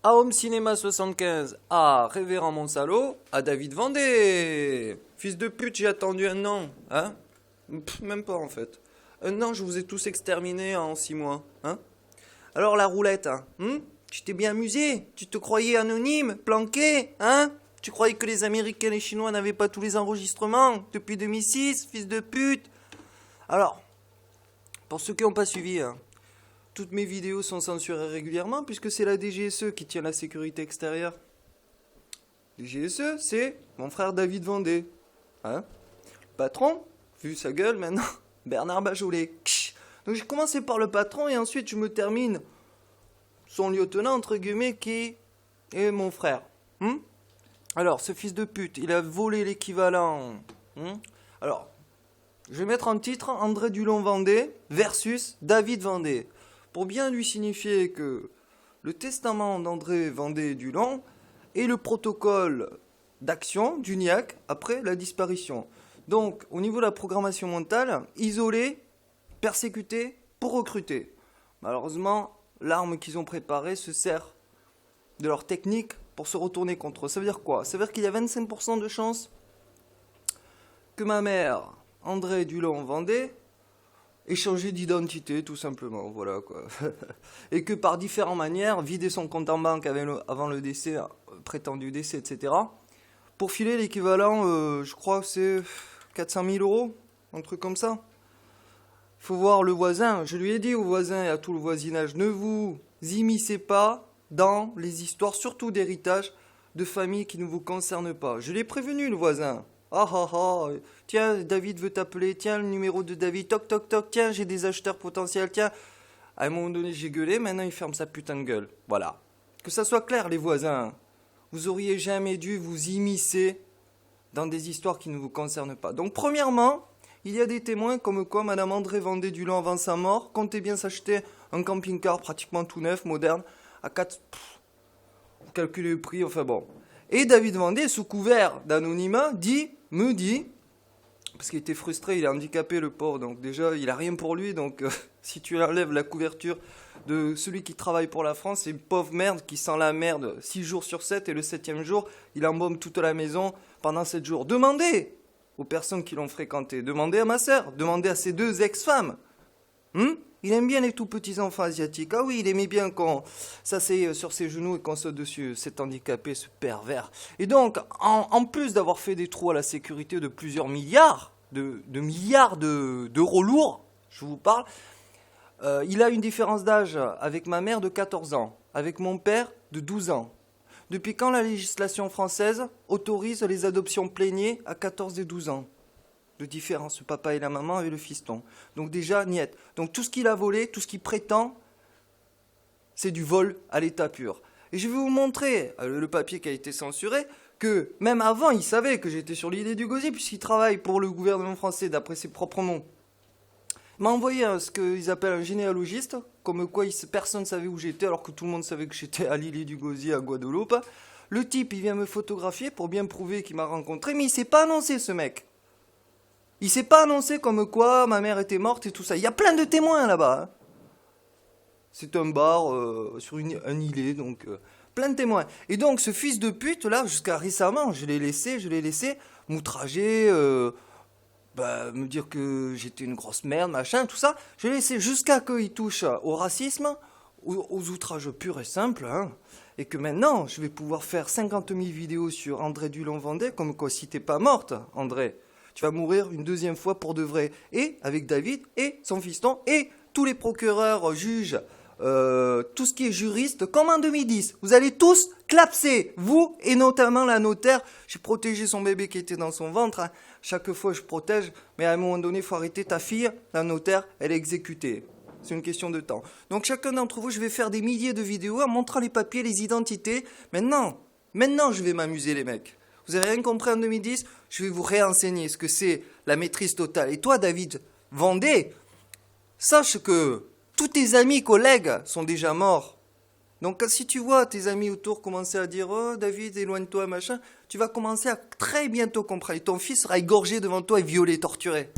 à Home Cinéma 75, à Révérend Montsalo, à David Vendée. Fils de pute, j'ai attendu un an, hein? Même pas en fait. Un an, je vous ai tous exterminés en 6 mois, hein? Alors la roulette, hein, tu t'es bien amusé? Tu te croyais anonyme, planqué, hein? Tu croyais que les Américains et les Chinois n'avaient pas tous les enregistrements depuis 2006, fils de pute? Alors, pour ceux qui n'ont pas suivi, hein, toutes mes vidéos sont censurées régulièrement puisque c'est la DGSE qui tient la sécurité extérieure. DGSE, c'est mon frère David Vendée. Hein? Le patron, vu sa gueule maintenant, Bernard Bajolet. Donc j'ai commencé par le patron et ensuite je me termine son lieutenant, entre guillemets, qui est mon frère. Alors, ce fils de pute, il a volé l'équivalent. Alors, je vais mettre en titre André Dulon-Vendée versus David Vendée. Pour bien lui signifier que le testament d'André Vendée-Dulon est le protocole d'action d'UNIAC après la disparition. Donc, au niveau de la programmation mentale, isoler, persécuter pour recruter. Malheureusement, l'arme qu'ils ont préparée se sert de leur technique pour se retourner contre eux. Ça veut dire quoi? Ça veut dire qu'il y a 25% de chance que ma mère, André Dulon-Vendée, ait changé d'identité, tout simplement. Voilà, quoi. Et que par différentes manières, vider son compte en banque avant le décès, prétendu décès, etc., pour filer l'équivalent, je crois que c'est 400 000 euros, un truc comme ça. Il faut voir le voisin. Je lui ai dit au voisin et à tout le voisinage, ne vous immiscez pas dans les histoires, surtout d'héritage, de familles qui ne vous concernent pas. Je l'ai prévenu, le voisin. Ah ah ah, tiens, David veut t'appeler, tiens, le numéro de David, toc toc toc, tiens, j'ai des acheteurs potentiels, tiens. À un moment donné, j'ai gueulé, maintenant il ferme sa putain de gueule. Voilà. Que ça soit clair, les voisins. Vous auriez jamais dû vous immiscer dans des histoires qui ne vous concernent pas. Donc, premièrement, il y a des témoins comme quoi Madame André Vendée-Dulon, avant sa mort, comptait bien s'acheter un camping-car pratiquement tout neuf, moderne, à 4... Vous calculez le prix, enfin bon. Et David Vendée, sous couvert d'anonymat, me dit, parce qu'il était frustré, il est handicapé le pauvre, donc déjà il a rien pour lui, donc si tu enlèves la couverture de celui qui travaille pour la France, c'est une pauvre merde qui sent la merde 6 jours sur 7, et le 7e jour, il embaume toute la maison pendant 7 jours. Demandez aux personnes qui l'ont fréquenté, demandez à ma sœur, demandez à ses 2 ex-femmes. Il aime bien les tout petits enfants asiatiques. Ah oui, il aimait bien qu'on s'asseye sur ses genoux et qu'on saute dessus, cet handicapé, ce pervers. Et donc, en plus d'avoir fait des trous à la sécurité de plusieurs milliards, d'euros lourds, je vous parle, il a une différence d'âge avec ma mère de 14 ans, avec mon père de 12 ans. Depuis quand la législation française autorise les adoptions plénières à 14 et 12 ans? De différence, le papa et la maman avec le fiston. Donc déjà, niette. Donc tout ce qu'il a volé, tout ce qu'il prétend, c'est du vol à l'état pur. Et je vais vous montrer, le papier qui a été censuré, que même avant, il savait que j'étais sur l'île du Gosier, puisqu'il travaille pour le gouvernement français, d'après ses propres mots. Il m'a envoyé ce qu'ils appellent un généalogiste, comme quoi personne ne savait où j'étais, alors que tout le monde savait que j'étais à l'île du Gosier, à Guadeloupe. Le type, il vient me photographier pour bien prouver qu'il m'a rencontré, mais il s'est pas annoncé, ce mec. Il s'est pas annoncé comme quoi ma mère était morte et tout ça. Il y a plein de témoins là-bas. C'est un bar sur un îlet, donc plein de témoins. Et donc ce fils de pute là, jusqu'à récemment, je l'ai laissé m'outrager, me dire que j'étais une grosse merde, machin, tout ça. Je l'ai laissé jusqu'à qu'il touche au racisme, aux outrages purs et simples, hein. Et que maintenant, je vais pouvoir faire 50 000 vidéos sur André Dulon-Vendée, comme quoi si t'es pas morte, André, tu vas mourir une 2e fois pour de vrai. Et avec David et son fiston et tous les procureurs, juges, tout ce qui est juriste, comme en 2010. Vous allez tous clapser, vous et notamment la notaire. J'ai protégé son bébé qui était dans son ventre. Hein. Chaque fois, je protège. Mais à un moment donné, il faut arrêter ta fille. La notaire, elle est exécutée. C'est une question de temps. Donc chacun d'entre vous, je vais faire des milliers de vidéos en montrant les papiers, les identités. Maintenant, je vais m'amuser, les mecs. Vous avez rien compris en 2010? Je vais vous réenseigner ce que c'est la maîtrise totale. Et toi, David Vendée, sache que tous tes amis, collègues sont déjà morts. Donc si tu vois tes amis autour commencer à dire « Oh, David, éloigne-toi, machin », tu vas commencer à très bientôt comprendre. Et ton fils sera égorgé devant toi et violé, torturé.